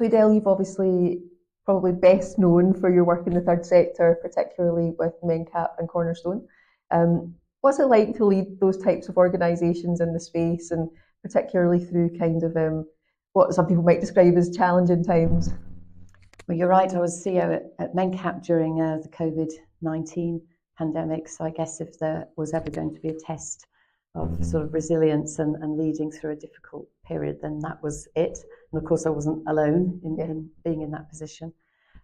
So Edel, you've obviously probably best known for your work in the third sector, particularly with MenCap and Cornerstone. What's it like to lead those types of organisations in the space, and particularly through kind of what some people might describe as challenging times? Well, you're right. I was CEO at MenCap during the COVID-19 pandemic. So I guess if there was ever going to be a test of sort of resilience and leading through a difficult period, then that was it. And of course, I wasn't alone in being in that position.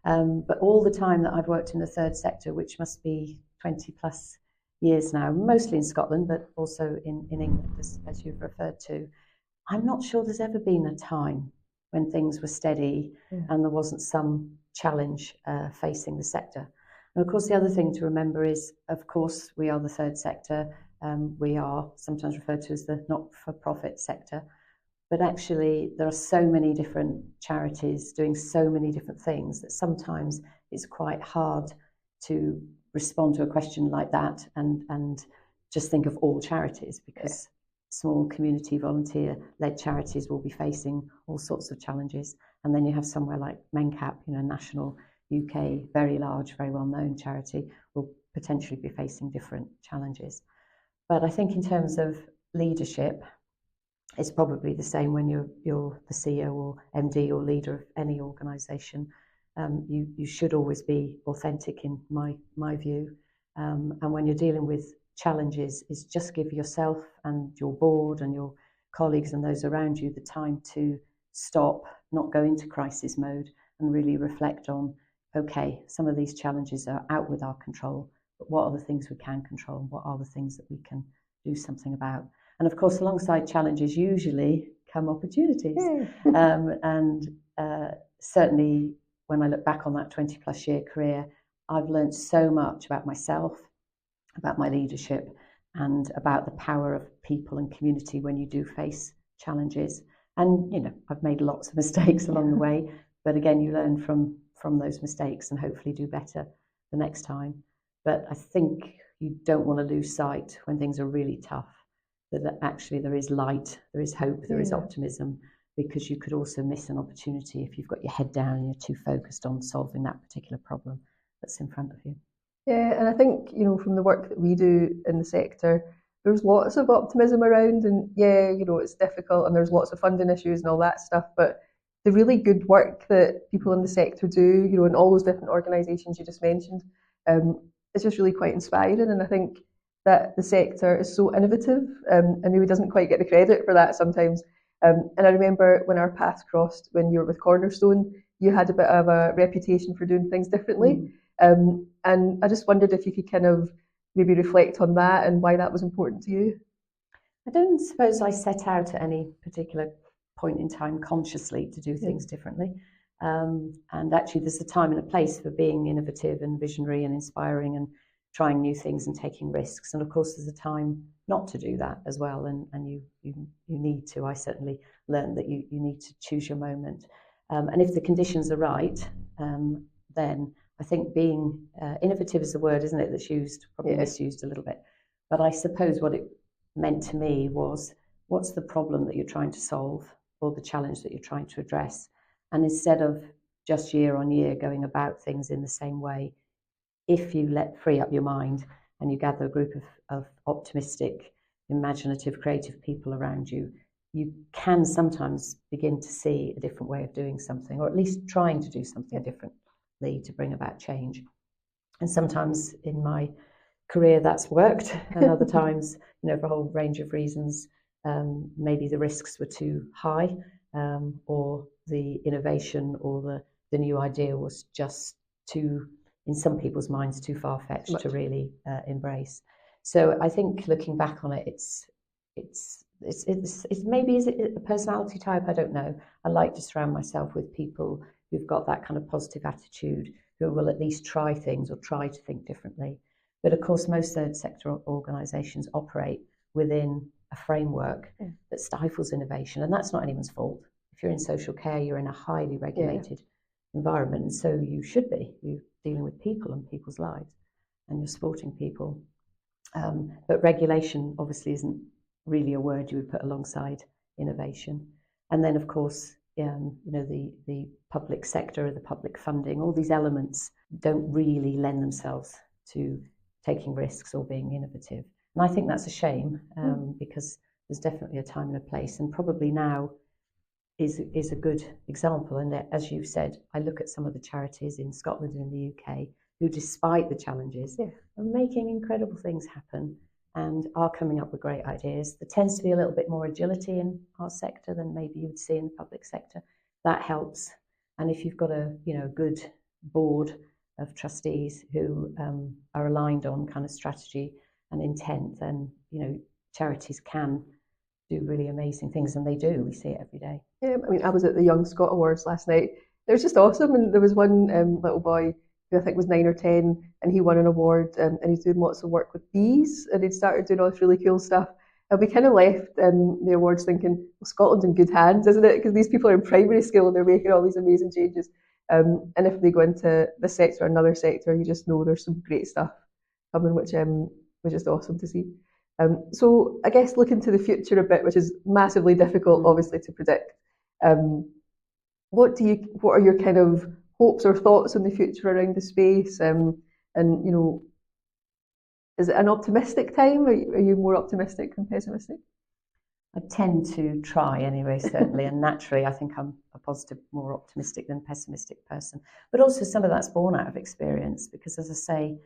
But all the time that I've worked in the third sector, which must be 20 plus years now, mostly in Scotland, but also in England, as you've referred to, I'm not sure there's ever been a time when things were steady and there wasn't some challenge facing the sector. And of course, the other thing to remember is, of course, we are the third sector. We are sometimes referred to as the not-for-profit sector. But actually, there are so many different charities doing so many different things that sometimes it's quite hard to respond to a question like that and just think of all charities, because small community volunteer-led charities will be facing all sorts of challenges. And then you have somewhere like MenCap, national UK, very large, very well-known charity, will potentially be facing different challenges. But I think in terms of leadership, it's probably the same when you're the CEO or MD or leader of any organisation. You should always be authentic, in my view. And when you're dealing with challenges, is just give yourself and your board and your colleagues and those around you the time to stop, not go into crisis mode, and really reflect on, okay, some of these challenges are out with our control, but what are the things we can control, and what are the things that we can do something about? And of course, alongside challenges usually come opportunities. Certainly when I look back on that 20 plus year career, I've learned so much about myself, about my leadership, and about the power of people and community when you do face challenges. And, I've made lots of mistakes along the way, but again, you learn from those mistakes and hopefully do better the next time. But I think you don't want to lose sight when things are really tough, that actually there is light, there is hope, there is optimism, because you could also miss an opportunity if you've got your head down and you're too focused on solving that particular problem that's in front of you. Yeah, and I think, from the work that we do in the sector, there's lots of optimism around, and it's difficult and there's lots of funding issues and all that stuff, but the really good work that people in the sector do, in all those different organisations you just mentioned, it's just really quite inspiring. And I think that the sector is so innovative and maybe doesn't quite get the credit for that sometimes. And I remember when our paths crossed, when you were with Cornerstone, you had a bit of a reputation for doing things differently. And I just wondered if you could kind of maybe reflect on that and why that was important to you. I don't suppose I set out at any particular point in time consciously to do things differently. And actually there's a time and a place for being innovative and visionary and inspiring and trying new things and taking risks. And of course there's a time not to do that as well. And you need to, I certainly learned that you need to choose your moment. And if the conditions are right, then I think being innovative is a word, isn't it, that's used, probably misused a little bit. But I suppose what it meant to me was, what's the problem that you're trying to solve, or the challenge that you're trying to address? And instead of just year on year going about things in the same way, if you free up your mind and you gather a group of optimistic, imaginative, creative people around you, you can sometimes begin to see a different way of doing something, or at least trying to do something differently to bring about change. And sometimes in my career that's worked, and other times, for a whole range of reasons, maybe the risks were too high, or the innovation or the new idea was just too, in some people's minds, too far-fetched to really embrace. So I think looking back on it, it's maybe, is it a personality type? I don't know. I like to surround myself with people who've got that kind of positive attitude, who will at least try things or try to think differently. But of course, most third sector organisations operate within a framework that stifles innovation, and that's not anyone's fault. If you're in social care, you're in a highly regulated environment, and so you should be. You're dealing with people and people's lives, and you're supporting people. But regulation obviously isn't really a word you would put alongside innovation. And then, of course, the public sector, the public funding, all these elements don't really lend themselves to taking risks or being innovative. And I think that's a shame, because there's definitely a time and a place, and probably now is a good example. And as you've said, I look at some of the charities in Scotland and in the UK who, despite the challenges, are making incredible things happen and are coming up with great ideas. There tends to be a little bit more agility in our sector than maybe you would see in the public sector. That helps. And if you've got a good board of trustees who are aligned on kind of strategy and intent, then charities can do really amazing things, and they do. We see it every day. Yeah, I mean, I was at the Young Scot Awards last night. It was just awesome, and there was one little boy who I think was 9 or 10, and he won an award, and he's doing lots of work with bees, and he'd started doing all this really cool stuff. And we kind of left the awards thinking, well, Scotland's in good hands, isn't it? Because these people are in primary school and they're making all these amazing changes. And if they go into this sector or another sector, you just know there's some great stuff coming, which was just awesome to see. So I guess looking to the future a bit, which is massively difficult, obviously, to predict. What are your kind of hopes or thoughts on the future around the space? And is it an optimistic time? Are you more optimistic than pessimistic? I tend to try anyway, certainly, and naturally I think I'm a positive, more optimistic than pessimistic person. But also some of that's born out of experience, because, as I say,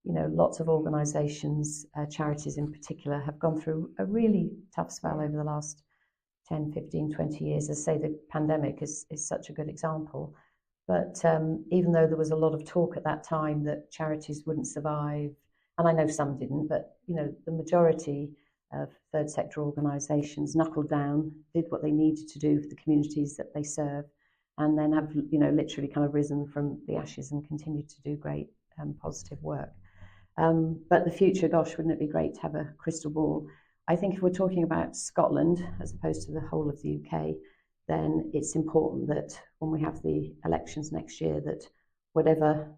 lots of organisations, charities in particular, have gone through a really tough spell over the last 10, 15, 20 years. As I say, the pandemic is such a good example. But even though there was a lot of talk at that time that charities wouldn't survive, and I know some didn't, but the majority of third sector organisations knuckled down, did what they needed to do for the communities that they serve, and then have literally kind of risen from the ashes and continued to do great positive work. But the future, gosh, wouldn't it be great to have a crystal ball? I think if we're talking about Scotland as opposed to the whole of the UK, then it's important that when we have the elections next year, that whatever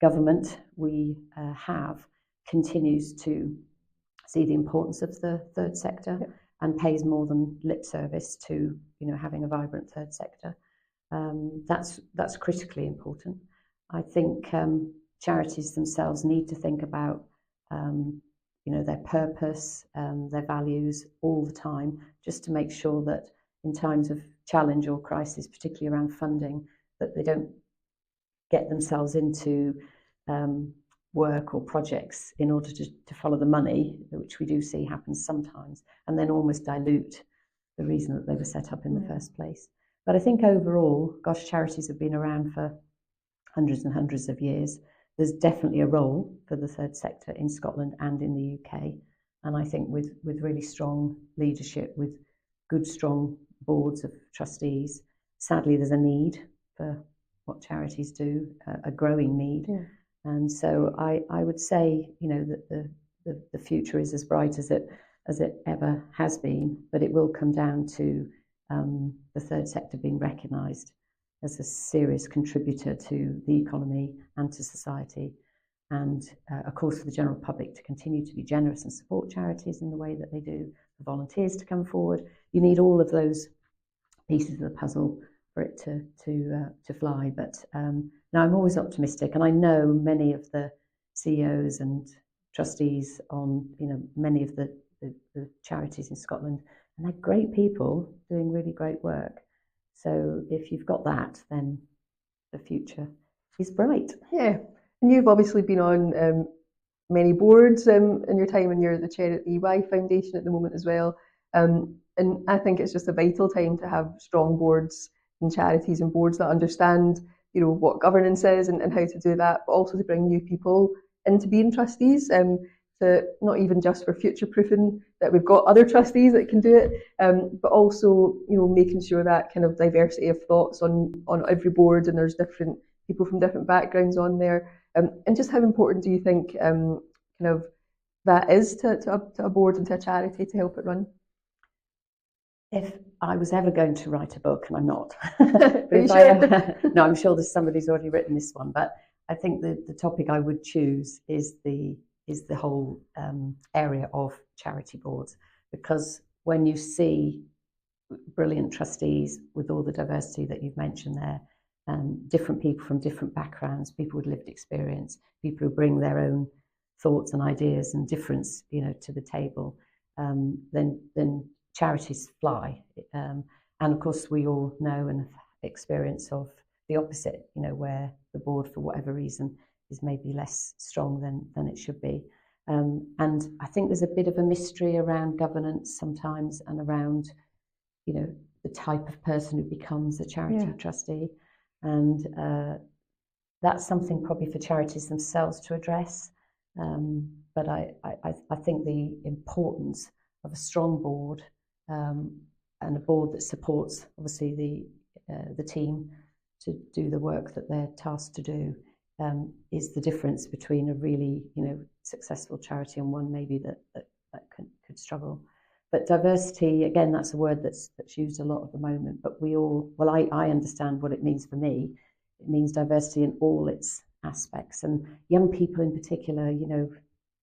government we have continues to see the importance of the third sector and pays more than lip service to having a vibrant third sector. That's critically important. I think charities themselves need to think about their purpose, their values all the time, just to make sure that in times of challenge or crisis, particularly around funding, that they don't get themselves into work or projects in order to follow the money, which we do see happens sometimes, and then almost dilute the reason that they were set up in the first place. But I think overall, gosh, charities have been around for hundreds and hundreds of years. There's definitely a role for the third sector in Scotland and in the UK. And I think with really strong leadership, with good, strong boards of trustees, sadly, there's a need for what charities do, a growing need. Yeah. And so I would say, that the future is as bright as it ever has been, but it will come down to the third sector being recognised as a serious contributor to the economy and to society, and of course for the general public to continue to be generous and support charities in the way that they do, for volunteers to come forward. You need all of those pieces of the puzzle for it to fly. But now I'm always optimistic, and I know many of the CEOs and trustees on many of the charities in Scotland, and they're great people doing really great work. So if you've got that, then the future is bright. Yeah, and you've obviously been on many boards in your time, and you're the chair at the EY Foundation at the moment as well. And I think it's just a vital time to have strong boards and charities and boards that understand, what governance is and how to do that, but also to bring new people into being trustees. To not even just for future proofing that we've got other trustees that can do it, but also making sure that kind of diversity of thoughts on every board, and there's different people from different backgrounds on there, and just how important do you think kind of that is to a board and to a charity to help it run? If I was ever going to write a book, and I'm not, but if sure? No, I'm sure there's somebody's already written this one, but I think the topic I would choose is the whole area of charity boards, because when you see brilliant trustees with all the diversity that you've mentioned there, different people from different backgrounds, people with lived experience, people who bring their own thoughts and ideas and difference, to the table, then charities fly. And of course, we all know and have experience of the opposite, where the board, for whatever reason, is maybe less strong than it should be. And I think there's a bit of a mystery around governance sometimes, and around, the type of person who becomes a charity trustee. And that's something probably for charities themselves to address. But I think the importance of a strong board, and a board that supports, obviously, the team to do the work that they're tasked to do, is the difference between a really, successful charity and one maybe that could struggle. But diversity, again, that's a word that's used a lot at the moment. But I understand what it means for me. It means diversity in all its aspects, and young people in particular.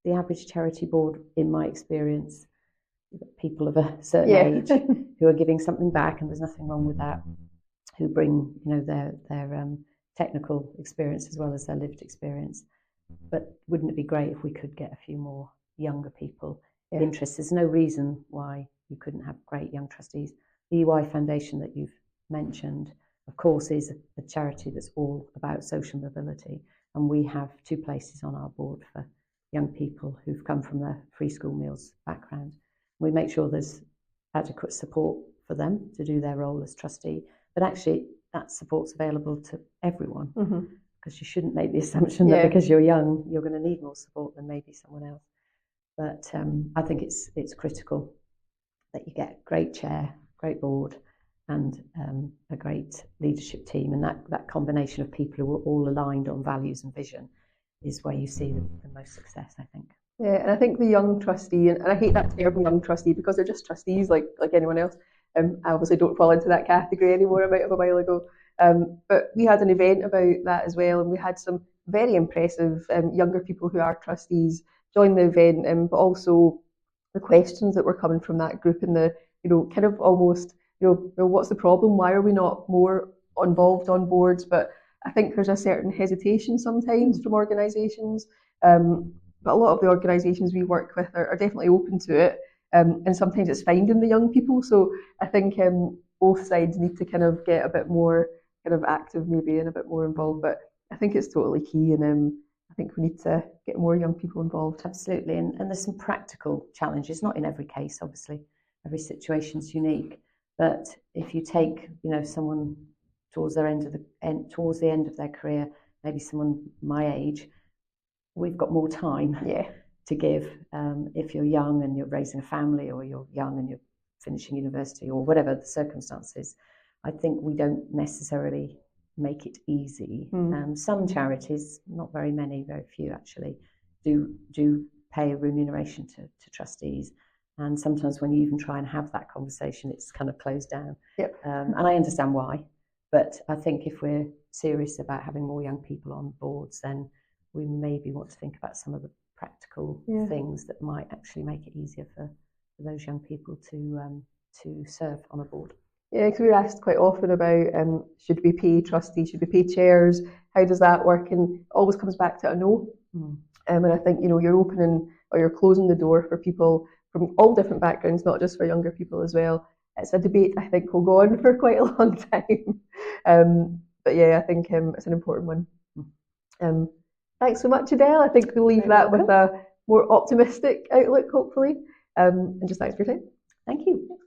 The average charity board, in my experience, people of a certain age who are giving something back, and there's nothing wrong with that, who bring their technical experience as well as their lived experience. But wouldn't it be great if we could get a few more younger people interested? There's no reason why you couldn't have great young trustees. The EY Foundation that you've mentioned, of course, is a charity that's all about social mobility, and we have 2 places on our board for young people who've come from the free school meals background. We make sure there's adequate support for them to do their role as trustee, but actually that support's available to everyone, because you shouldn't make the assumption that because you're young, you're going to need more support than maybe someone else. But I think it's critical that you get a great chair, great board, and a great leadership team, and that combination of people who are all aligned on values and vision is where you see the most success, I think. Yeah, and I think the young trustee, and I hate that term young trustee, because they're just trustees like anyone else. I obviously don't fall into that category anymore. I might have a while ago. But we had an event about that as well, and we had some very impressive younger people who are trustees join the event, but also the questions that were coming from that group, and the kind of almost what's the problem? Why are we not more involved on boards? But I think there's a certain hesitation sometimes from organisations. But a lot of the organisations we work with are definitely open to it, and sometimes it's finding the young people. So I think both sides need to kind of get a bit more kind of active maybe, and a bit more involved. But I think it's totally key, and I think we need to get more young people involved. Absolutely, and there's some practical challenges, not in every case, obviously. Every situation's unique. But if you take someone towards the end of their career, maybe someone my age, we've got more time to give. If you're young and you're raising a family, or you're young and you're finishing university, or whatever the circumstances, I think we don't necessarily make it easy. Some charities, not very many, very few actually, do pay a remuneration to trustees. And sometimes when you even try and have that conversation, it's kind of closed down. And I understand why. But I think if we're serious about having more young people on boards, then we maybe want to think about some of the practical things that might actually make it easier for those young people to serve on a board. Yeah, because we're asked quite often about should we pay trustees, should we pay chairs, how does that work? And it always comes back to a no. And I think you're opening or you're closing the door for people from all different backgrounds, not just for younger people as well. It's a debate I think will go on for quite a long time. But yeah, I think it's an important one. Thanks so much, Edel. I think we'll leave that with a more optimistic outlook, hopefully. And just thanks for your time. Thank you.